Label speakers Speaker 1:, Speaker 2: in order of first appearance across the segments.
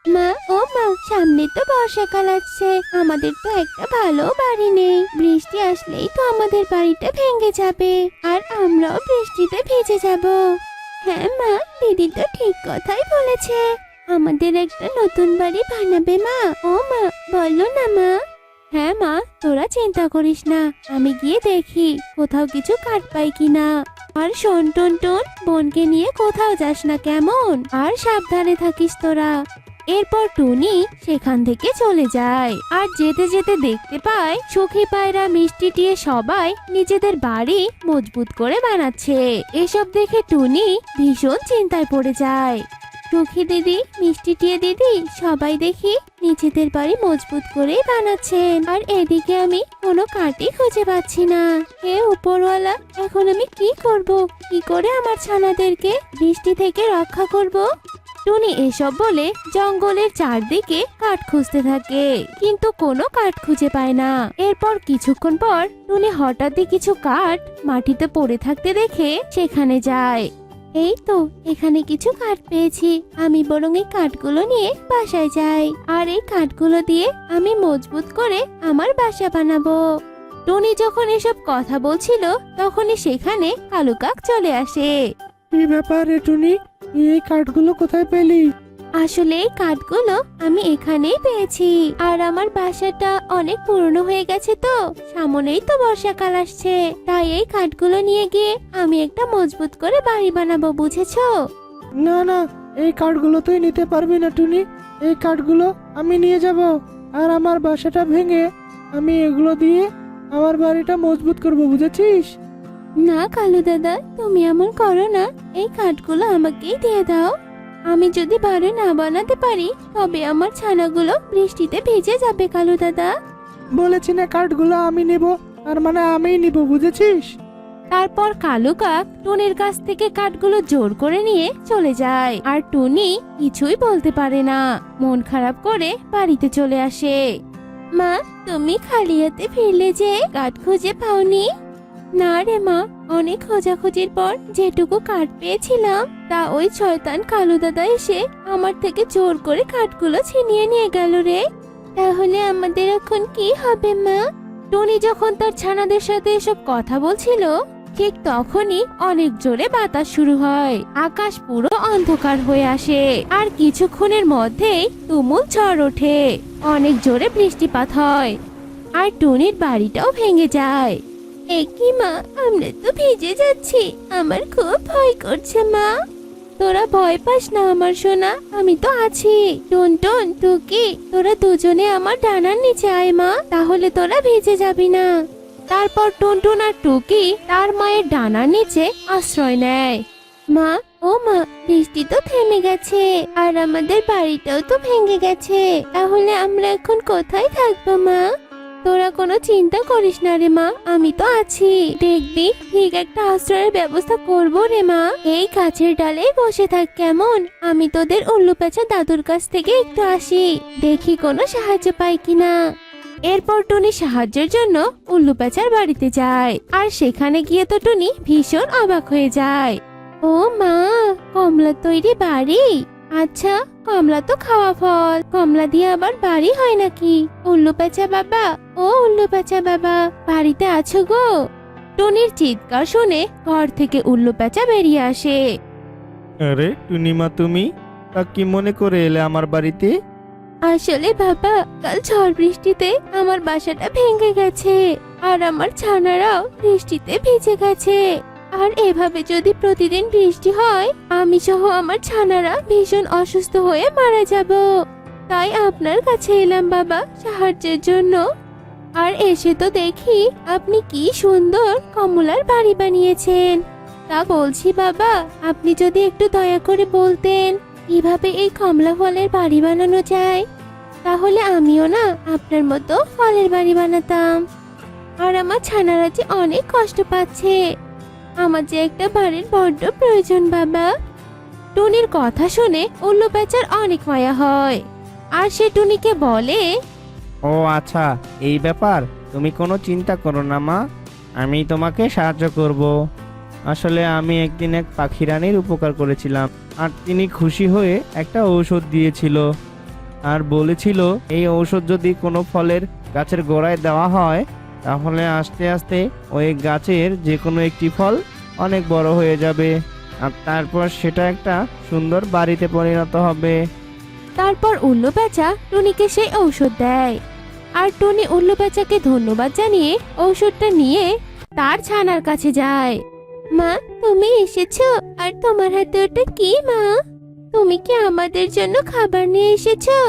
Speaker 1: মা, ও মা, সামনে তো বর্ষাকাল আসছে, আমাদের তো একটা ভালো বাড়ি নেই। বৃষ্টি আসলেই তো আমাদের বাড়িটা ভেঙে যাবে, আর আমরাও বৃষ্টিতে ভিজে যাব। হ্যাঁ মা, দিদি তো ঠিক কথাই বলেছে, আমাদের একটা নতুন বাড়ি বানাবে মা। ও মা, বলো না মা। হ্যাঁ মা, তোরা চিন্তা করিস না, আমি গিয়ে দেখি কোথাও কিছু কাঠ পাই কিনা। আর শোন টুনটুন, বোনকে নিয়ে কোথাও যাস না কেমন, আর সাবধানে থাকিস তোরা। এরপর টুনি সেখান থেকে চলে যায়, আর যেতে যেতে দেখতে পায় সখী পায়রা, মিষ্টি টিয়ে সবাই নিজেদের বাড়ি মজবুত করে বানাচ্ছে। এসব দেখে টুনি ভীষণ চিন্তায় পড়ে যায়। সখী দিদি, মিষ্টি টিয়ে দিদি, সবাই দেখি নিজেদের বাড়ি মজবুত করেই বানাচ্ছেন, আর এদিকে আমি কোনো কাঠই খুঁজে পাচ্ছি না। হে উপরওয়ালা, এখন আমি কি করব? কি করে আমার ছানাদেরকে বৃষ্টি থেকে রক্ষা করব? টুনি এসব বলে জঙ্গলের চারদিকে কাঠ খুঁজতে থাকে, কিন্তু কোনো কাঠ খুঁজে পায় না। এরপর কিছুক্ষণ পর টুনি হঠাৎই কিছু কাঠ মাটিতে পড়ে থাকতে দেখে সেখানে যায়। এই তো, এখানে কিছু কাঠ পেয়েছি, আমি বরং এই কাঠগুলো নিয়ে বাসায় যাই, আর এই কাঠগুলো দিয়ে আমি মজবুত করে আমার বাসা বানাবো। টুনি যখন এসব কথা বলছিল তখনই সেখানে কালু কাক চলে আসে।
Speaker 2: কি ব্যাপার রে টুনি, এই কাঠগুলো কোথায় পেলি?
Speaker 1: আসলে এই কাঠগুলো আমি এখানেই পেয়েছি, আর আমার বাসাটা অনেক পুরনো হয়ে গেছে, তো সামনেই তো বর্ষাকাল আসছে, তাই এই কাঠগুলো নিয়ে গিয়ে আমি একটা মজবুত করে বাড়ি বানাবো, বুঝেছো?
Speaker 2: না না, এই কাঠগুলো তুই নিতে পারবি না টুনি। এই কাঠগুলো আমি নিয়ে যাব, আর আমার বাসাটা ভেঙে আমি এগুলো দিয়ে আমার বাড়িটা মজবুত করব, বুঝেছিস?
Speaker 1: না কালু দাদা, তুমি এমন করো না, এই কাঠগুলো আমাকেই দিয়ে দাও। আমি যদি বাড়ি না বানাতে পারি তবে আমার ছানাগুলো বৃষ্টিতে ভিজে যাবে কালু দাদা।
Speaker 2: বলেছি না, কাঠগুলো আমি নেব, আর মানে আমিই নিব, বুঝেছিস?
Speaker 1: তারপর কালু কাক টুনির কাছ থেকে কাঠগুলো জোর করে নিয়ে চলে যায়, আর টুনি কিছুই বলতে পারে না, মন খারাপ করে বাড়িতে চলে আসে। মা, তুমি খালি হাতে ফিরলে যে, কাঠ খুঁজে পাওনি? না রে মা, অনেক খোঁজাখুঁজির পর যেটুকু কাঠ পেয়েছিলাম তা ওই শয়তান কালু দাদা এসে আমার থেকে জোর করে কাঠগুলো ছিনিয়ে নিয়ে গেল রে। তাহলে আমাদের এখন কি হবে মা? টুনি যখন তার ছানাদের সাথে এসব কথা বলছিল ঠিক তখনই অনেক জোরে বাতাস শুরু হয়, আকাশ পুরো অন্ধকার হয়ে আসে, আর কিছুক্ষণের মধ্যেই তুমুল ঝড় ওঠে, অনেক জোরে বৃষ্টিপাত হয়, আর টুনির বাড়িটাও ভেঙে যায়। কি মা, আমরা তো ভিজে যাচ্ছি, আমার খুব ভয় করছে মা। তোরা ভয় পাস না আমার সোনা, আমি তো আছি। টুনটুন, টুকি, তোরা দুজনে আমার ডানার নিচে আয় মা, তাহলে তোরা ভিজে যাবি না। তারপর টুনটুন আর টুকি তার মায়ের ডানার নিচে আশ্রয় নেয়। মা, ও মা, বৃষ্টি তো থেমে গেছে, আর আমাদের বাড়িটাও তো ভেঙে গেছে, তাহলে আমরা এখন কোথায় থাকবো মা? তোরা কোনো চিন্তা করিস না রে মা, আমি তো আছি, দেখবি ঠিক একটা আশ্রয়ের ব্যবস্থা করবো রে মা। এই গাছের ডালে বসে থাক কেমন, আমি তোদের উল্লু পেঁচা দাদুর কাছ থেকে একটু আসি, দেখি কোনো সাহায্য পাই কিনা। এরপর টুনি সাহায্যের জন্য উল্লু পেঁচার বাড়িতে যায়, আর সেখানে গিয়ে তো টুনি ভীষণ অবাক হয়ে যায়। ও মা, কমলা তৈরি বাড়ি? আচ্ছা, কমলা তো খাওয়া ফল, কমলা দিয়ে আবার বাড়ি হয় নাকি? উল্লু পেঁচা বাবা, ও উল্লু পেঁচা বাবা, বাড়িতে আছো গো? টুনির চিৎকার শুনে ঘর থেকে উল্লু পেঁচা বেরিয়ে আসে।
Speaker 2: আরে টুনিমা, তুমি তা কি মনে করে এলে আমার বাড়িতে?
Speaker 1: আসলে বাবা, কাল ঝড় বৃষ্টিতে আমার বাসাটা ভেঙে গেছে, আর আমার ছানারাও বৃষ্টিতে ভিজে গেছে, আর এভাবে যদি প্রতিদিন বৃষ্টি হয় আমি সহ আমার ছানারা ভীষণ অসুস্থ হয়ে মারা যাব। তাই আপনার কাছে এলাম বাবা সাহায্যের জন্য। আর এসে তো দেখি আপনি কি সুন্দর কমলার বাড়ি বানিয়েছেন। তা বলছি বাবা, আপনি যদি একটু দয়া করে বলতেন কিভাবে এই কমলা ফলের বাড়ি বানানো যায়, তাহলে আমিও না আপনার মতো ফলের বাড়ি বানাতাম। আর আমার ছানারা যে অনেক কষ্ট পাচ্ছে, আমার যে একটা বাড়ির বড্ড প্রয়োজন বাবা। টুনির কথা শুনে উল্লু পেঁচার অনেক মায়া হয়, আর সে টুনিকে বলে,
Speaker 2: ও আচ্ছা, এই ব্যাপার, তুমি কোনো চিন্তা করো না মা, আমি তোমাকে সাহায্য করব। আসলে আমি একদিন এক পাখি রানীর উপকার করেছিলাম, আর তিনি খুশি হয়ে একটা ঔষধ দিয়েছিল।
Speaker 3: আর বলেছিল এই ঔষধ যদি কোনো ফলের গাছের গোড়ায় দেওয়া হয় তাহলে আস্তে আস্তে ওই গাছের যে কোনো একটি ফল অনেক বড় হয়ে যাবে আর তারপর সেটা একটা সুন্দর বাড়িতে পরিণত হবে।
Speaker 1: তারপর উল্লু পেঁচা টুনিকে সেই ঔষধ দেয় আর টুনি উল্লু পেঁচাকে ধন্যবাদ জানিয়ে ঔষধটা নিয়ে তার ছানার কাছে যায়। মা, তুমি এসেছো? আর তোমার হাতে ওটা কি মা? তুমি কি আমাদের জন্য খাবার নিয়ে এসেছো?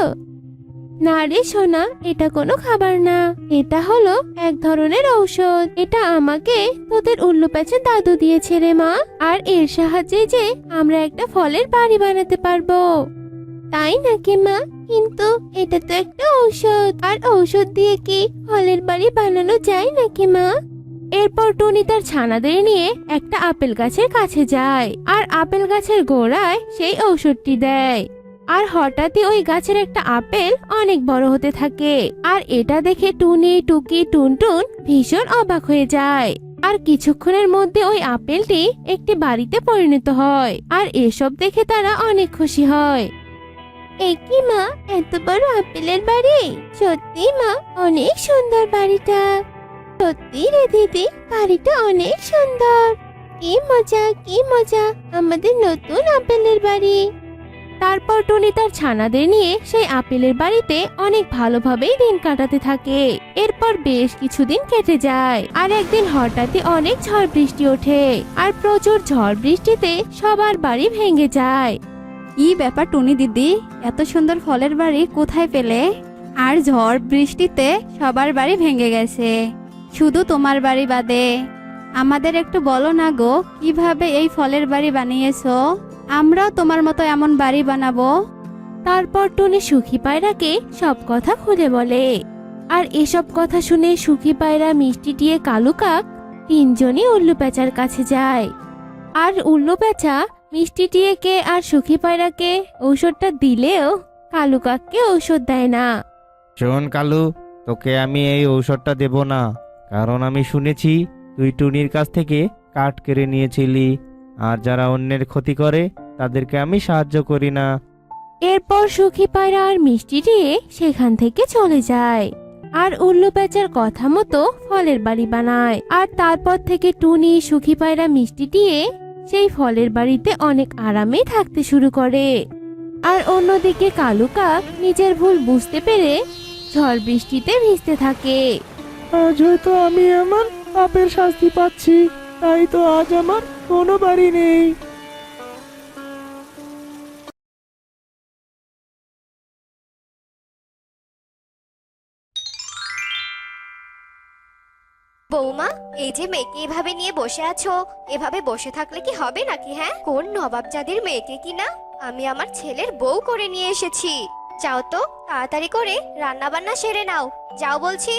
Speaker 1: না রে সোনা, এটা কোনো খাবার না, এটা হলো এক ধরনের ঔষধ। এটা আমাকে তোদের উল্লু পেঁচা দাদু দিয়েছে রে মা। আর এর সাহায্যে যে আমরা একটা ফলের বাড়ি বানাতে পারবো। তাই নাকি মা? কিন্তু এটা তো একটা ঔষধ, আর ঔষধ দিয়ে কি ফলের বাড়ি বানানো যায় নাকি মা? এরপর টুনি তার ছানাদের নিয়ে একটা আপেল গাছের কাছে যায় আর আপেল গাছের গোড়ায় সেই ঔষধটি দেয়। আর হঠাৎই ওই গাছের একটা আপেল অনেক বড় হতে থাকে আর এটা দেখে টুনি, টুকি, টুনটুন ভীষণ অবাক হয়ে যায়। আর কিছুক্ষণের মধ্যে ওই আপেলটি একটি বাড়িতে পরিণত হয় আর এসব দেখে তারা অনেক খুশি হয়। কি মা, এত বড় আপেলের বাড়ি? সত্যি মা, অনেক সুন্দর বাড়িটা। সত্যি রে দিদি, বাড়িটা অনেক সুন্দর। কি মজা, কি মজা, আমাদের নতুন আপেলের বাড়ি। তারপর টুনি তার ছানাদের নিয়ে সেই আপেলের বাড়িতে অনেক ভালোভাবেই দিন কাটাতে থাকে। এরপর বেশ কিছুদিন কেটে যায় আর একদিন হঠাৎই অনেক ঝড় বৃষ্টি ওঠে আর প্রচুর ঝড় বৃষ্টিতে সবার বাড়ি ভেঙে যায়।
Speaker 4: কি ব্যাপার টুনি দিদি, এত সুন্দর ফলের বাড়ি কোথায় পেলে? আর ঝড় বৃষ্টিতে সবার বাড়ি ভেঙে গেছে, শুধু তোমার বাড়ি বাদে। আমাদের একটু বলো না গো, কিভাবে এই ফলের বাড়ি বানিয়েছো? আমরাও তোমার মতো এমন বাড়ি বানাবো।
Speaker 1: তারপর টুনি সুখী পায়রাকে সব কথা খুলে বলে। আর এসব কথা শুনে সুখী পায়রা, মিষ্টি টিয়ে, কালু কাক তিনজনই উল্লু পেঁচার কাছে যায়। আর উল্লু পেঁচা মিষ্টি টিয়েকে আর সুখী পায়রাকে ঔষধটা দিলেও কালু কাককে ঔষধ দেয় না।
Speaker 3: শোন কালু, তোকে আমি এই ঔষধটা দেব না, কারণ আমি শুনেছি তুই টুনির কাছ থেকে কাঠ কেড়ে নিয়েছিলি, আর যারা অন্যের ক্ষতি করে তাদেরকে আমি সাহায্য করি না।
Speaker 1: এরপর সুখী পায়রা আর মিষ্টি দিয়ে সেখান থেকে চলে যায় আর উল্লু পেঁচার কথা মতো ফলের বাড়ি বানায়। আর তারপর থেকে টুনি, সুখী পায়রা, মিষ্টি দিয়ে সেই ফলের বাড়িতে অনেক আরামে থাকতে শুরু করে। আর অন্যদিকে কালু কাক নিজের ভুল বুঝতে পেরে ঝড় বৃষ্টিতে ভিজতে থাকে।
Speaker 2: আজ হয়তো আমি আমার পাপের শাস্তি পাচ্ছি, তাই তো আজ আমার কোনো বাড়ি নেই।
Speaker 5: বৌমা, এই যে মেয়েকে এভাবে নিয়ে বসে আছো, এভাবে বসে থাকলে কি হবে নাকি? হ্যাঁ, কোন নবাবজাদির মেয়েকে কিনা আমি আমার ছেলের বউ করে নিয়ে এসেছি। যাও তো, তাড়াতাড়ি করে রান্না বান্না সেরে নাও, যাও বলছি।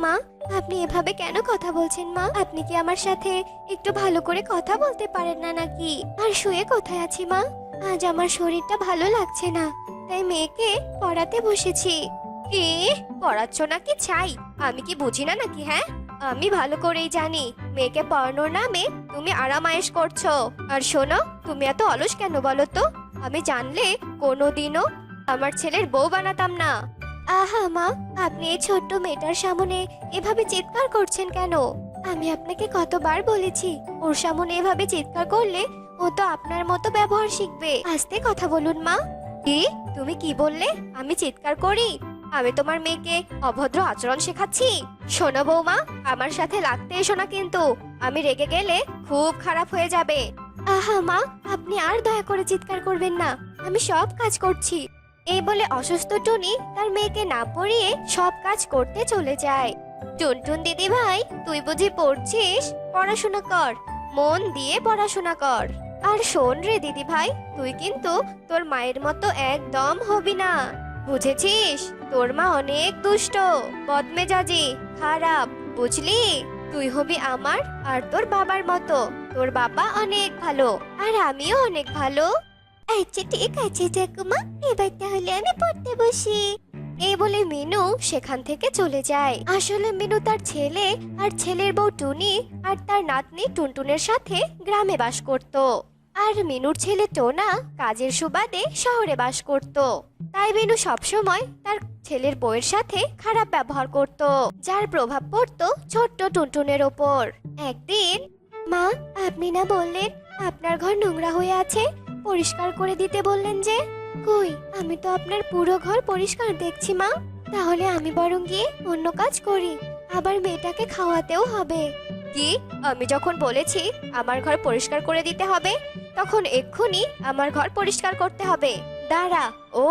Speaker 5: মা, আপনি এভাবে কেন কথা বলছেন মা? আপনি কি আমার সাথে একটু ভালো করে কথা বলতে পারেন না নাকি? আর শুয়ে কোথায় আছি মা? আজ আমার শরীরটা ভালো লাগছে না, তাই মেয়েকে পড়াতে বসেছি। কি পড়াচ্ছ নাকি চাই? আমি কি বুঝি না নাকি? হ্যাঁ, আমি ভালো করেই জানি মেয়েকে পড়ানোর নামে তুমি আরামায়েশ করছো। আর শোনো, তুমি এত অলস কেন বলো তো? আমি জানলে কোনোদিনও আমার ছেলের বউ বানাতাম না। আহা মা, আপনি এই ছোট্ট মেয়েটার সামনে এভাবে চিৎকার করছেন কেন? আমি আপনাকে কতবার বলেছি ওর সামনে এভাবে চিৎকার করলে ও তো আপনার মতো ব্যবহার শিখবে। আস্তে কথা বলুন মা। কি, তুমি কি বললে? আমি চিৎকার করি? আমি তোমার মেয়েকে অভদ্র আচরণ শেখাচ্ছি? শোনো বৌমা, আমার সাথে লাগতে এসো না, কিন্তু আমি রেগে গেলে খুব খারাপ হয়ে যাবে। আহা মা, আপনি আর দয়া করে চিৎকার করবেন না, আমি সব কাজ করছি। এই বলে অসুস্থ টুনি তার মেয়েকে না পড়িয়ে সব কাজ করতে চলে যায়। টুনটুন দিদি ভাই, তুই বুঝি পড়ছিস? পড়াশোনা কর, মন দিয়ে পড়াশোনা কর। আর শোন রে দিদি ভাই, তুই কিন্তু তোর মায়ের মতো একদম হবি না, বুঝেছিস? তোর মা অনেক দুষ্ট, বদমেজাজি, খারাপ, বুঝলি? তুই হবি আমার আর তোর বাবার মতো। তোর বাবা অনেক ভালো আর আমিও অনেক ভালো। আচ্ছা ঠিক আছে ঠাকুমা, এবার তাহলে আমি পড়তে বসি। এই বলে মিনু সেখান থেকে চলে যায়। আসলে মিনু তার ছেলে আর ছেলের বউ টুনি আর তার নাতনি টুনটুনের সাথে গ্রামে বাস করত। আর মিনুর ছেলে টোনা কাজের সুবাদে শহরে বাস করত। তাই মিনু সবসময় তার ছেলের বউয়ের সাথে খারাপ ব্যবহার করত, যার প্রভাব পড়তো ছোট্ট টুনটুনের ওপর। একদিন, মা, আপনি না বললেন আপনার ঘর নোংরা হয়ে আছে, পরিষ্কার করে দিতে বললেন যে? কই, আমি তো আপনার পুরো ঘর পরিষ্কার দেখছি মা। তাহলে আমি বরং গিয়ে অন্য কাজ করি, আবার মেয়েটাকে খাওয়াতেও হবে। কি? আমি যখন বলেছি আমার ঘর পরিষ্কার করে দিতে হবে, তখন এক্ষুনি আমার ঘর পরিষ্কার করতে হবে? দাঁড়া, ও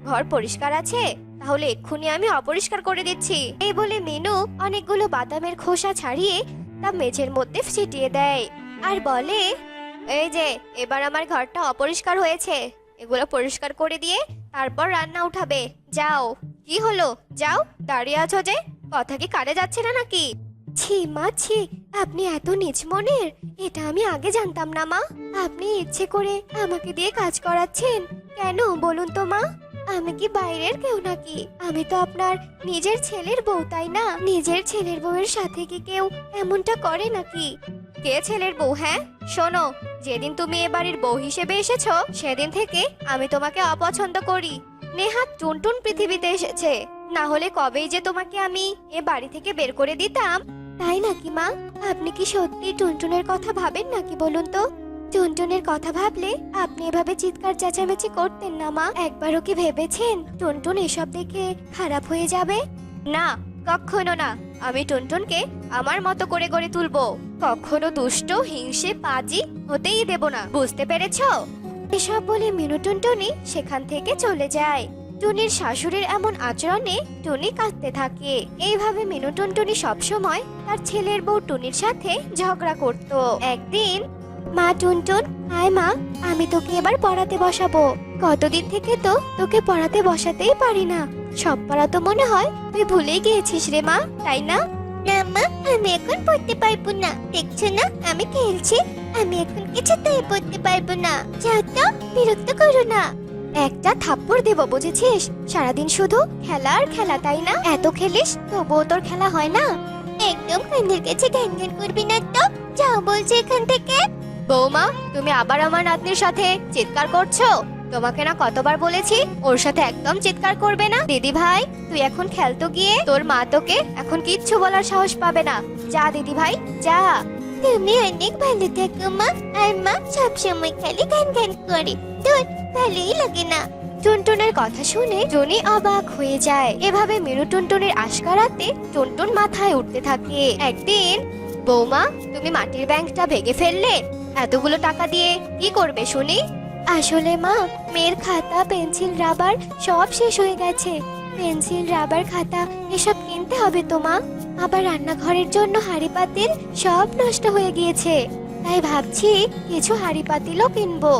Speaker 5: ঘর পরিষ্কার আছে, তাহলে এক্ষুনি আমি অপরিষ্কার করে দিচ্ছি। এই বলে মিনু অনেকগুলো বাদামের খোসা ছাড়িয়ে তা মেঝের মধ্যে ছিটিয়ে দেয় আর বলে, এই যে এবার আমার ঘরটা অপরিষ্কার হয়েছে, এগুলো পরিষ্কার করে দিয়ে তারপর রান্না উঠাবে। যাও। কি হলো, যাও, দাঁড়িয়ে আছো যে? কথা কি কানে যাচ্ছে না নাকি? ছি মা, ছি, আপনি এত নিচ মনের, এটা আমি আগে জানতাম না মা। আপনি ইচ্ছে করে আমাকে দিয়ে কাজ করাচ্ছেন কেন বলুন তো মা? আমি কি বাইরের কেউ নাকি? আমি তো আপনার নিজের ছেলের বউ, তাই না? নিজের ছেলের বউয়ের সাথে কি কেউ এমনটা করে নাকি? কে ছেলের বউ? হ্যাঁ, শোনো, যেদিন তুমি এ বাড়ির বউ হিসেবে এসেছো সেদিন থেকে আমি তোমাকে অপছন্দ করি। নেহাত টুনটুন পৃথিবীতে এসেছে, না হলে কবেই যে তোমাকে আমি এ বাড়ি থেকে বের করে দিতাম। তাই নাকি মা? আপনি কি সত্যি টুনটুনের কথা ভাবেন নাকি বলুন তো? টুনটুনের কথা ভাবলে আপনি এভাবে চিৎকার চেঁচামেচি করতেন না মা। একবারও কি ভেবেছেন টুনটুন এসব দেখে খারাপ হয়ে যাবে? না, কখনো না। আমি টুনটুনকে আমার মতো করে গড়ে তুলবো, কখনো দুষ্ট হিংসে পাজি হতেই দেব না, বুঝতে পেরেছো? এসব বলে মিনু টুনটুনি সেখান থেকে চলে যায়। টুনির শাশুড়ির এমন আচরণে টুনি কাঁদতে থাকে। এইভাবে মিনু টুনটুনি সবসময় তার ছেলের বউ টুনির সাথে ঝগড়া করত। একদিন, মা টুনটুন, আয় মা, আমি তোকে এবার পড়াতে বসাবো। কতদিন থেকে তো তোকে পড়াতে বসাতেই পারি না, সব পড়া তো মনে হয় তুই ভুলেই গিয়েছিস রে মা, তাই না? না মা, আমি এখন পড়তে পারবো না, দেখছো না আমি খেলছি, আমি এখন কিছুতেই পড়তে পারবো না। যাও তো, বিরক্ত করো না। একটা থাপ্পড় দেব, বুঝেছিস? সারাদিন শুধু খেলা আর খেলা, তাই না? এত খেলিস তবুও তোর খেলা হয় না। একদম কান্দের কাছে ঘ্যান ঘ্যান করবি না তো, যাও বলছি এখান থেকে। বৌমা, তুমি আবার আমার নাতনির সাথে চিৎকার করছো? তোমাকে না কতবার বলেছি ওর সাথে একদম চিৎকার করবে না? দিদি ভাই, তুই এখন খেলতো গিয়ে, তোর মা তোকে এখন কিচ্ছু বলার সাহস পাবে না। যা দিদি ভাই, যা। তুমি অনেক ভালো থাকো মা, আর মা সবসময় খালি গান গান করে, তোর ভালোই লাগে না। টুনটুনের কথা শুনে টুনি অবাক হয়ে যায়। এভাবে মিনু টুনটুনের আশকারাতে টুনটুন মাথায় উঠতে থাকে। একদিন, বৌমা, তুমি মাটির ব্যাংকটা ভেঙে ফেললে, এতগুলো টাকা দিয়ে কি করবে শুনি? আসলে মা, মেয়ের খাতা, পেন্সিল, রাবার সব শেষ হয়ে গেছে। পেন্সিল, রাবার, খাতা এসব কিনতে হবে তো মা। আবার রান্নাঘরের জন্য হাঁড়ি পাতিল সব নষ্ট হয়ে গিয়েছে, তাই ভাবছি কিছু হাঁড়ি পাতিলও কিনবো।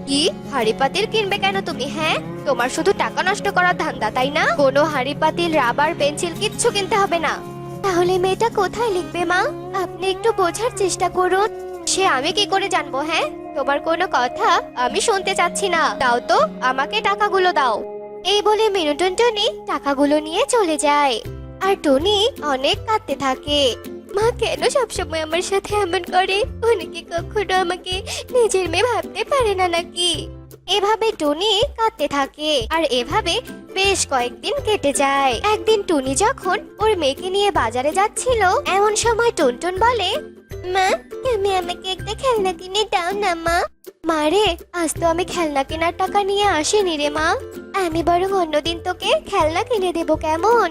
Speaker 5: কি হাঁড়ি পাতিল কিনবে কেন তুমি? হ্যাঁ, তোমার শুধু টাকা নষ্ট করার ধান্দা, তাই না? কোনো হাঁড়ি পাতিল, রাবার, পেন্সিল কিচ্ছু কিনতে হবে না। তাহলে মেয়েটা কোথায় লিখবে মা? আপনি একটু বোঝার চেষ্টা করুন। সে আমি কি করে জানবো? হ্যাঁ, তোমার কোনো কথা আমি শুনতে চাচ্ছি না। দাও তো, আমাকে টাকাগুলো দাও। এই বলে মিনু টুনটুনি টাকাগুলো নিয়ে চলে যায়। আর টুনি অনেক কাঁদতে থাকে। মা কেন সবসময় আমার সাথে এমন করে? অনেকে কখনো আমাকে নিজের মেয়ে ভাবতে পারে না নাকি? এভাবে টুনি কাঁদতে থাকে। আর এভাবে বেশ কয়েকদিন কেটে যায়। একদিন টুনি যখন ওর মেয়েকে নিয়ে বাজারে যাচ্ছিল, এমন সময় টুনটুন বলে, মা, তুমি আমাকে একটা খেলনা কিনে দাও না মা। মারে, আজ তো আমি খেলনা কেনার টাকা নিয়ে আসিনি রে মা। আমি বরং অন্যদিন তোকে খেলনা কিনে দেবো, কেমন?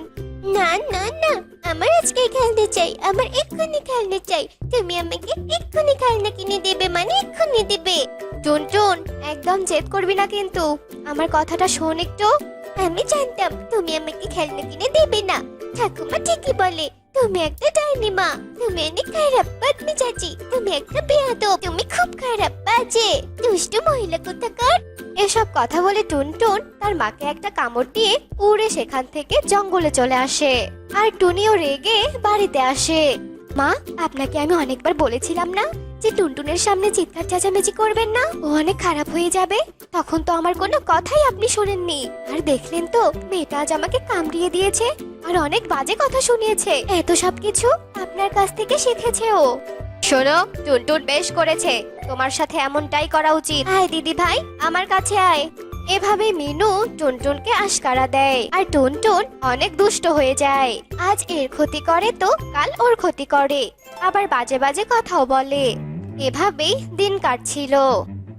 Speaker 5: না না না, আমার আজকে খেলতে চাই, আমার এক্ষুনি খেলতে চাই। তুমি আমাকে এক্ষুনি খেলনা কিনে দেবে, মানে এক্ষুনি দেবে। টুনটুন, একদম জেদ করবি না কিন্তু, আমার কথাটা শোন একটু। আমি জানতাম তুমি আমাকে খেলনা কিনে দেবে না। ঠাকুমা ঠিকই বলে, তুমি একটা ডাইনি মা, তুমি অনেক খারাপ বদমি চাচি, তুমি একটা বেয়াদব, তুমি খুব খারাপ, বাজে, দুষ্টু মহিলা কোথাকার। এসব কথা বলে টুনটুন তার মাকে একটা কামড় দিয়ে উড়ে সেখান থেকে জঙ্গলে চলে আসে। আর টুনিও রেগে বাড়িতে আসে। মা, আপনাকে আমি অনেকবার বলেছিলাম না যে টুনটুনের সামনে চিৎকার চেঁচামেচি করবেন না, ও অনেক খারাপ হয়ে যাবে। তখন তো আমার কোনো কথাই আপনি শোনেননি। আর দেখলেন তো, মেয়েটা আজ আমাকে কামড়িয়ে দিয়েছে আর অনেক বাজে কথা শুনিয়েছে। এত সব কিছু আপনার কাছ থেকে শিখেছে ও। শোনো, টুনটুন বেশ করেছে, তোমার সাথে এমনটাই করা উচিত। আয় দিদি ভাই, আমার কাছে আয়। এভাবে মিনু টুনটুনকে আশকারা দেয়, আর টুনটুন অনেক দুষ্ট হয়ে যায়। আজ এর ক্ষতি করে তো কাল ওর ক্ষতি করে, আবার বাজে বাজে কথাও বলে। এভাবেই দিন কাটছিল।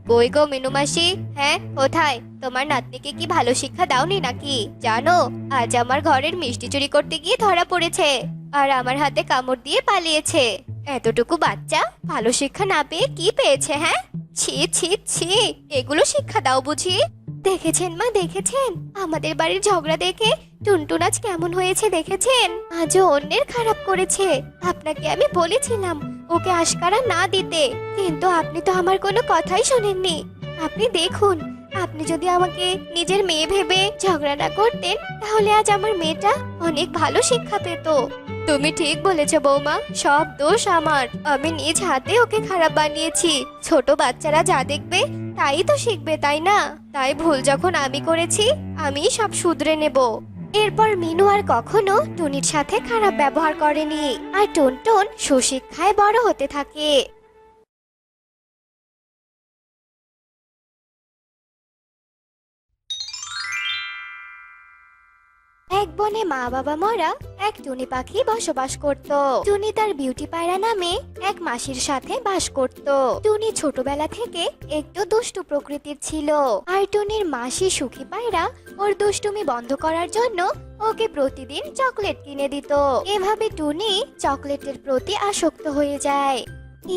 Speaker 5: কই গো মিনু মাসি, হ্যাঁ কোথায়? তোমার নাতনিকে কি ভালো শিক্ষা দাওনি নাকি? জানো, আজ আমার ঘরের মিষ্টি চুরি করতে গিয়ে ধরা পড়েছে, আর আমার হাতে কামড় দিয়ে পালিয়েছে। এতটুকু বাচ্চা ভালো শিক্ষা না পেয়ে কি পেয়েছে? হ্যাঁ, ছি ছি ছি, এগুলো শিক্ষা দাও বুঝি? দেখেছেন মা, দেখেছেন আমাদের বাড়ির ঝগড়া দেখে টুনটুন আজ কেমন হয়েছে দেখেছেন? আজও অন্যের খারাপ করেছে। আপনাকে আমি বলেছিলাম ওকে আশকারা না দিতে, কিন্তু আপনি তো আমার কোনো কথাই শোনেননি। আপনি দেখুন, আপনি যদি আমাকে নিজের মেয়ে ভেবে ঝগড়া না করতেন, তাহলে আজ আমার মেয়েটা অনেক ভালো শিক্ষা পেত। তুমি ঠিক বলেছো বৌমা, সব দোষ আমার। আমি নিজ হাতে ওকে খারাপ বানিয়েছি। ছোট বাচ্চারা যা দেখবে তাই তো শিখবে, তাই না? তাই ভুল যখন আমি করেছি, আমি সব শুধরে নেব। এরপর মিনু আর কখনো টুনির সাথে খারাপ ব্যবহার করেনি, আর টুনটুন সুশিক্ষায় বড় হতে থাকে। এক বনে মা বাবা মরা এক টুনি পাখি বসবাস করত। টুনি তার বিউটি পায়রা নামে এক মাসির সাথে বাস করত। টুনি ছোটবেলা থেকে একটু দুষ্টু প্রকৃতির ছিল, আর টুনির মাসি সুখী পায়রা ওর দুষ্টুমি বন্ধ করার জন্য ওকে প্রতিদিন চকলেট কিনে দিত। এভাবে টুনি চকলেটের প্রতি আসক্ত হয়ে যায়।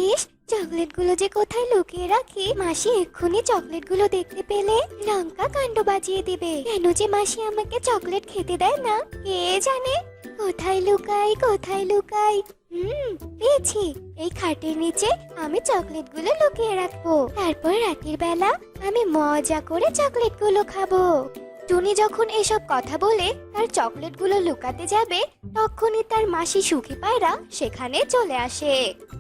Speaker 5: ইস, চকলেটগুলো যে কোথায় লুকিয়ে রাখি, মাসি এক্ষুনি চকলেটগুলো দেখতে পেলে লঙ্কা কাণ্ড বাজিয়ে দিবে। কেন যে মাসি আমাকে চকলেট খেতে দেয় না কে জানে। কোথায় লুকাই, কোথায় লুকাই? পেয়েছি, এই খাটের নিচে আমি চকলেটগুলো লুকিয়ে রাখবো। তারপর রাতের বেলা আমি মজা করে চকলেটগুলো খাবো। টুনি যখন এসব কথা বলে তার চকলেটগুলো লুকাতে যাবে, তখনই তার মাসি সুখী পায়রা সেখানে চলে আসে,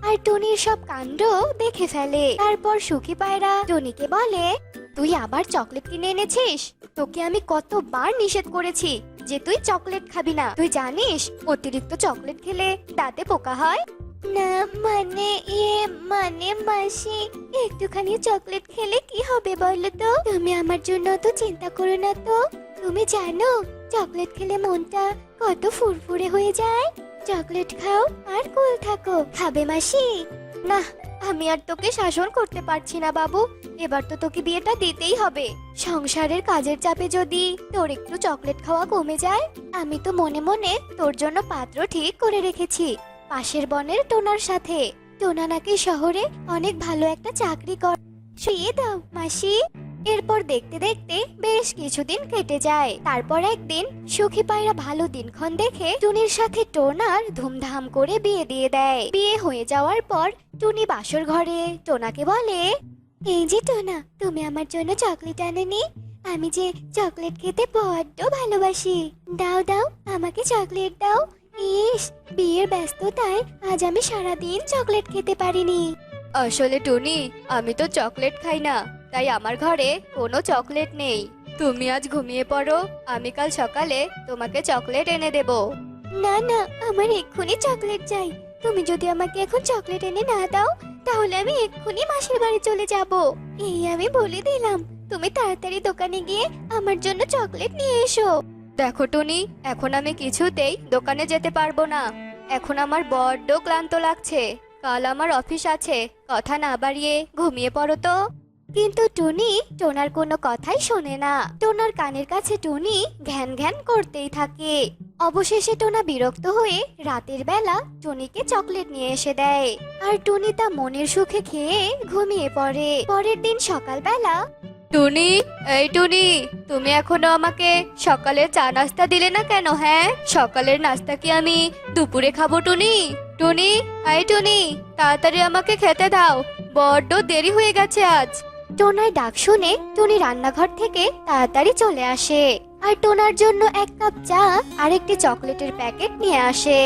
Speaker 5: আর টুনির সব কাণ্ড দেখে ফেলে। তারপর সুখী পায়রা টুনিকে বলে, তুই আবার চকলেট কিনে এনেছিস? তোকে আমি কতবার নিষেধ করেছি যে তুই চকলেট খাবি না। তুই জানিস অতিরিক্ত চকলেট খেলে দাঁতে পোকা হয়? না মানে মাসি, একটুখানি চকলেট খেলে কি হবে বলো তো? তুমি আমার জন্য তো চিন্তা করো না তো। তুমি জানো চকলেট খেলে মনটা কত ফুরফুরে হয়ে যায়। চকলেট খাও আর কুল থাকো। খাবে মাসি? না, আমি আর তোকে শাসন করতে পারছি না বাবু। এবার তো তোকে বিয়েটা দিতেই হবে। সংসারের কাজের চাপে যদি তোর একটু চকলেট খাওয়া কমে যায়, আমি তো মনে মনে তোর জন্য পাত্র ঠিক করে রেখেছি পাশের বনের টোনার সাথে। টোনা নাকি শহরে অনেক ভালো একটা চাকরি করে। শুয়ে দাও মাসি। এরপর দেখতে দেখতে বেশ কিছুদিন কেটে যায়। তারপর একদিন সুখী পায়রা ভালো দিনক্ষণ দেখে টুনির সাথে টোনার ধুমধাম করে বিয়ে দিয়ে দেয়। বিয়ে হয়ে যাওয়ার পর টুনি বাসর ঘরে টোনাকে বলে, এই যে টোনা, তুমি আমার জন্য চকলেট আনোনি? আমি যে চকলেট খেতে বড্ড ভালোবাসি। দাও দাও, আমাকে চকলেট দাও। ইস, বিয়ের ব্যস্ততায় আজ আমি সারাদিন চকলেট খেতে পারিনি। আসলে টুনি, আমি তো চকলেট খাই না, তাই আমার ঘরে কোনো চকলেট নেই। তুমি আজ ঘুমিয়ে পড়ো, আমি কাল সকালে তোমাকে চকলেট এনে দেব। না না, আমার এক্ষুনি চকলেট চাই। তুমি যদি আমাকে এখন চকলেট এনে না দাও, তাহলে আমি এক্ষুনি মাসির বাড়ি চলে যাব। এই আমি বলে দিলাম। তুমি তাড়াতাড়ি দোকানে গিয়ে আমার জন্য চকলেট নিয়ে এসো। দেখো টুনি, এখন আমি কিছুতেই দোকানে যেতে পারবো না। এখন আমার বড্ড ক্লান্ত লাগছে। কাল আমার অফিস আছে। কথা না বাড়িয়ে ঘুমিয়ে পড়ো তো। কিন্তু টুনি টোনার কোনো কথাই শোনে না। টোনার কানের কাছে টুনি ঘ্যান ঘ্যান করতেই থাকে। অবশেষে টোনা বিরক্ত হয়ে রাতের বেলা টুনিকে চকলেট নিয়ে এসে দেয়, আর টুনি তা মনের সুখে খেয়ে ঘুমিয়ে পড়ে। পরের দিন সকালবেলা, টুনি, এই টুনি, তুমি এখনো আমাকে সকালের চা নাস্তা দিলে না কেন? হ্যাঁ, সকালের নাস্তা কি আমি দুপুরে খাবো? টুনি, টুনি, এই টুনি, তাড়াতাড়ি আমাকে খেতে দাও, বড্ড দেরি হয়ে গেছে আজ। টোনার ডাক শুনে টুনি রান্নাঘর থেকে তাড়াতাড়ি চলে আসে, আর টোনার জন্য এক কাপ চা আর একটি চকলেটের প্যাকেট নিয়ে আসে।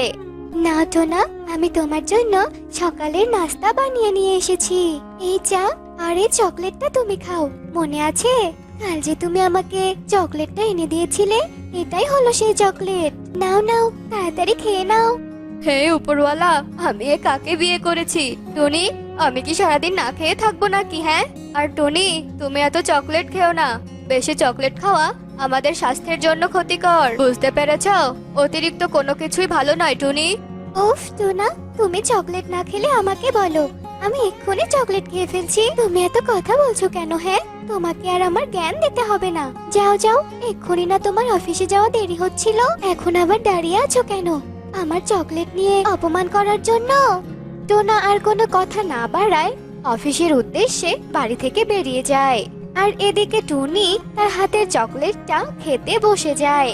Speaker 5: না টোনা, আমি তোমার জন্য সকালের নাস্তা বানিয়ে নিয়ে এসেছি। এই চা আর এই চকলেটটা তুমি খাও। মনে আছে কাল যে তুমি আমাকে চকলেটটা এনে দিয়েছিলে? এটাই হলো সেই চকলেট। নাও নাও, তাড়াতাড়ি খেয়ে নাও। হে উপরওয়ালা, আমি এ কাকে বিয়ে করেছি? টনি, আমি কি সারাদিন না খেয়ে থাকবো নাকি? হ্যাঁ, আর টনি, তুমি এত চকলেট খেও না। বেশি চকলেট খাওয়া আমাদের স্বাস্থ্যের জন্য ক্ষতিকর, বুঝতে পেরেছো? অতিরিক্ত কোনো কিছুই ভালো নয় টনি। উফ টোনা, তুমি চকলেট না খেলে আমাকে বলো, আমি এক্ষুনি চকলেট খেয়ে ফেলছি। তুমি এত কথা বলছো কেন? হ্যাঁ, তোমাকে আর আমার জ্ঞান দিতে হবে না। যাও যাও, এক্ষুনি না তোমার অফিসে যাওয়া দেরি হচ্ছিল, এখন আবার দাঁড়িয়ে আছো কেন আমার চকলেট নিয়ে অপমান করার জন্য? টোনা আর কোনো কথা না বাড়ায় অফিসের উদ্দেশ্যে বাড়ি থেকে বেরিয়ে যায়। আর এদিকে টুনি তার হাতের চকলেটটা খেতে বসে যায়।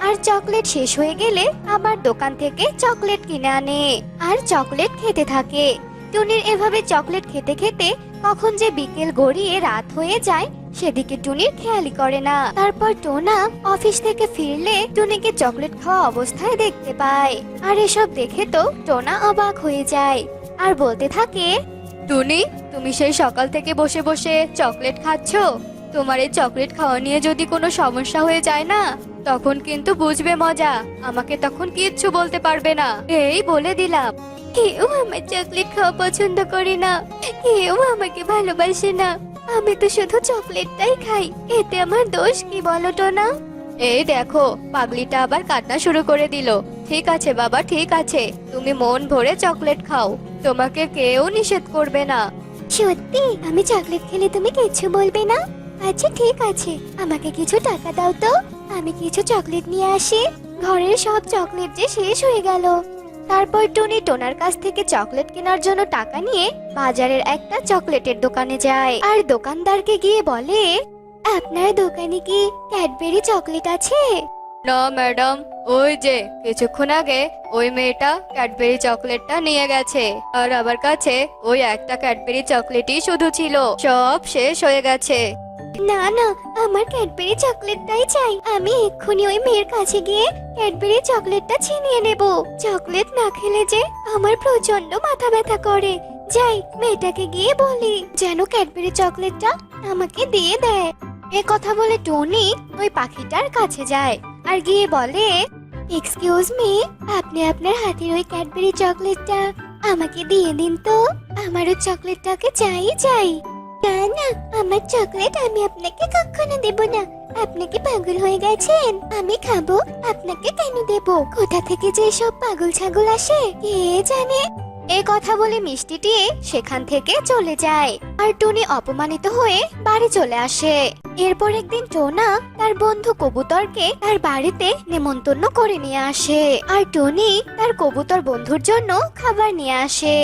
Speaker 5: আর চকলেট শেষ হয়ে গেলে আবার দোকান থেকে চকলেট কিনে আনে আর চকলেট খেতে থাকে। টুনির এভাবে চকলেট খেতে খেতে কখন যে বিকেল গড়িয়ে রাত হয়ে যায় সেদিকে টুনির খেয়ালই করে না। তারপর টোনা অফিস থেকে ফিরলে টুনিকে চকলেট খাওয়া অবস্থায় দেখতে পায়। আর এসব দেখে তো টোনা অবাক হয়ে যায় আর বলতে থাকে, টুনি, তুমি সেই সকাল থেকে বসে বসে চকলেট খাচ্ছো? তোমার এই চকলেট খাওয়া নিয়ে যদি কোনো সমস্যা হয়ে যায় না, তখন কিন্তু বুঝবে মজা। আমাকে তখন কিচ্ছু বলতে পারবে না, এই বলে দিলাম। কেউ আমার চকলেট খাওয়া পছন্দ করে না, কেউ আমাকে ভালোবাসে না, আমি তো শুধু চকলেটটাই খাই, এতে আমার দোষ কি বলো টোনা? এই দেখো, পাগলিটা আবার কান্না শুরু করে দিল। ঠিক আছে বাবা, ঠিক আছে, তুমি মন ভরে চকলেট খাও, তোমাকে কেউ নিষেধ করবে না। সত্যি আমি চকলেট খেলে তুমি কিছু বলবে না? আচ্ছা ঠিক আছে, আমাকে কিছু টাকা দাও তো, আমি কিছু চকলেট নিয়ে আসি। ঘরের সব চকলেট যে শেষ হয়ে গেল। তারপর টুনি টোনার কাছ থেকে চকলেট কেনার জন্য টাকা নিয়ে বাজারের একটা চকলেটের দোকানে যায় আর দোকানদারকে গিয়ে বলে, আপনার দোকানে কি ক্যাডবেরি চকলেট আছে? না ম্যাডাম, ওই যে কিছুক্ষণ আগে ওই মেয়েটা ক্যাডবেরি চকলেটটা নিয়ে গেছে, আর আমার কাছে ওই একটা ক্যাডবেরি চকলেটই শুধু ছিল, সব শেষ হয়ে গেছে। না না, আমার ক্যাডবেরি চকলেটটাই চাই, আমি এক্ষুনি ওই মেয়ের কাছে গিয়ে ক্যাডবেরি চকলেটটা ছিনিয়ে নেব। চকলেট না খেলে যে আমার প্রচন্ড মাথা ব্যথা করে। যাই, মেয়েটাকে গিয়ে বলি যেন ক্যাডবেরি চকলেটটা আমাকে দিয়ে দেয়। এ কথা বলে টনি ওই পাখিটার কাছে যায় আর গিয়ে বলে, এক্সকিউজ মি, আপনি আপনার হাতের ওই ক্যাডবেরি চকলেটটা আমাকে দিয়ে দিন তো, আমারও চকলেটটাকে চাই চাই। না না, আমার চকলেট আমি আপনাকে কখনো দেব না, আপনি কি পাগল হয়ে গেছেন? আমি খাবো, আপনাকে কেন দেব? কোথা থেকে যে সব পাগল ছাগল আসে কে জানে। এই কথা বলে মিষ্টিটি সেখান থেকে চলে যায় আর টুনি অপমানিত হয়ে বাড়ি চলে আসে। এরপর একদিন টোনা তার বন্ধু কবুতরকে তার বাড়িতে নেমন্তন্ন করে নিয়ে আসে আর টুনি তার কবুতর বন্ধুর জন্য খাবার নিয়ে আসে।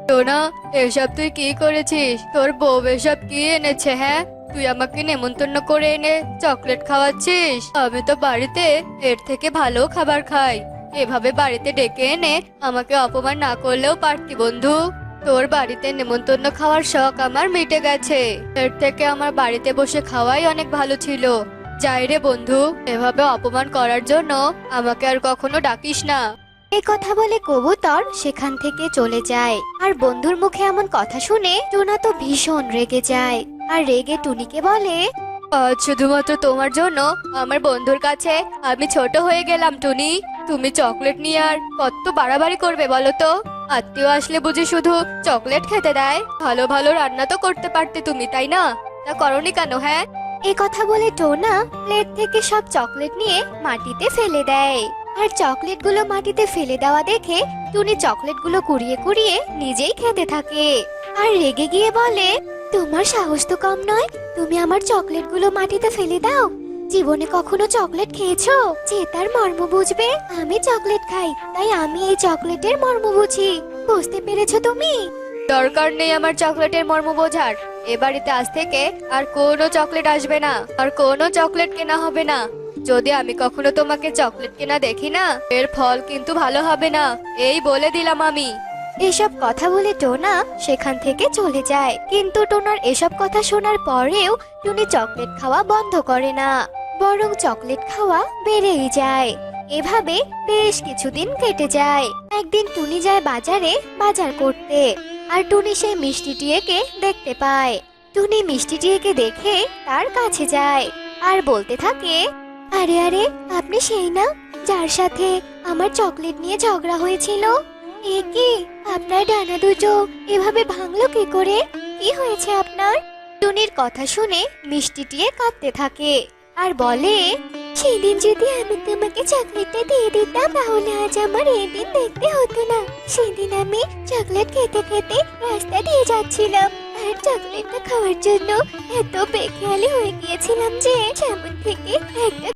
Speaker 5: টোনা, এসব তুই কি করেছিস? তোর বউ এসব কি এনেছে? হ্যাঁ, তুই আমাকে নেমন্তন্ন করে এনে চকলেট খাওয়াচ্ছিস? আমি তো বাড়িতে এর থেকে ভালো খাবার খাই, এভাবে বাড়িতে ডেকে এনে আমাকে অপমান না করলেও পারতি বন্ধু। তোর বাড়িতে নেমন্তন্ন খাওয়ার শখ আমার মিটে গেছে, এর থেকে আমার বাড়িতে বসে খাওয়াই অনেক ভালো ছিল। যাই রে বন্ধু, এভাবে অপমান করার জন্য আমাকে আর কখনো ডাকিস না। এই কথা বলে কবুতর সেখান থেকে চলে যায় আর বন্ধুর মুখে এমন কথা শুনে টোনা তো ভীষণ রেগে যায় আর রেগে টুনিকে বলে, আজ শুধুমাত্র তোমার জন্য আমার বন্ধুর কাছে আমি ছোট হয়ে গেলাম। টুনি, তুমি চকলেট নিয়ে আর কত বাড়াবাড়ি করবে বলো তো? আত্মীয় আসলে বুঝি শুধু চকলেট খেতে দেয়? ভালো ভালো রান্না তো করতে পারতে তুমি, তাই না? তা করনি কেন? হ্যাঁ। এই কথা বলে টোনা প্লেট থেকে সব চকলেট নিয়ে মাটিতে ফেলে দেয় আর চকলেটগুলো মাটিতে ফেলে দেওয়া দেখে টুনি চকলেটগুলো কুড়িয়ে কুড়িয়ে নিজেই খেতে থাকে আর রেগে গিয়ে বলে, তোমার সাহস তো কম নয়, তুমি আমার চকলেটগুলো মাটিতে ফেলে দাও। জীবনে কখনো চকলেট খেয়েছো? যে তার মর্ম বুঝবে। আমি চকলেট খাই, তাই আমি এই চকলেটের মর্ম বুঝি, বুঝতে পেরেছো তুমি? দরকার নেই আমার চকলেটের মর্ম বোঝার। এ বাড়িতে আজ থেকে আর কোনো চকলেট আসবে না, আর কোনো চকলেট কেনা হবে না। যদি আমি কখনো তোমাকে চকলেট কেনা দেখি না, এর ফল কিন্তু ভালো হবে না, এই বলে দিলাম আমি। এসব কথা বলে টোনা সেখান থেকে চলে যায়, কিন্তু টোনার এসব কথা শোনার পরেও টুনি চকলেট খাওয়া বন্ধ করে না, বরং চকলেট খাওয়া বেড়েই যায়। এভাবে বেশ কিছুদিন কেটে যায়। একদিন টুনি যায় বাজারে বাজার করতে আর টুনি সেই মিষ্টিটিকে দেখতে পায়। টুনি মিষ্টিটিকে দেখে তার কাছে যায় আর বলতে থাকে, আরে আরে, আপনি সেই না যার সাথে আমার চকলেট নিয়ে ঝগড়া হয়েছিল? এ কি, আপনার ডানা দুটো এভাবে ভাঙলো কি করে? কি হয়েছে আপনার? টুনির কথা শুনে মিষ্টি টিয়ে কাঁদতে থাকে আর বলে, সেদিন যদি আমি তোমাকে চকলেটটা দিয়ে দিতাম তাহলে আজ আমার এই দিন দেখতে হতো না। সেদিন আমি চকলেট খেতে খেতে রাস্তা দিয়ে যাচ্ছিলাম আর চকলেটটা খাওয়ার জন্য এত বেখেয়ালি হয়ে গিয়েছিলাম যে সামনে থেকে একটা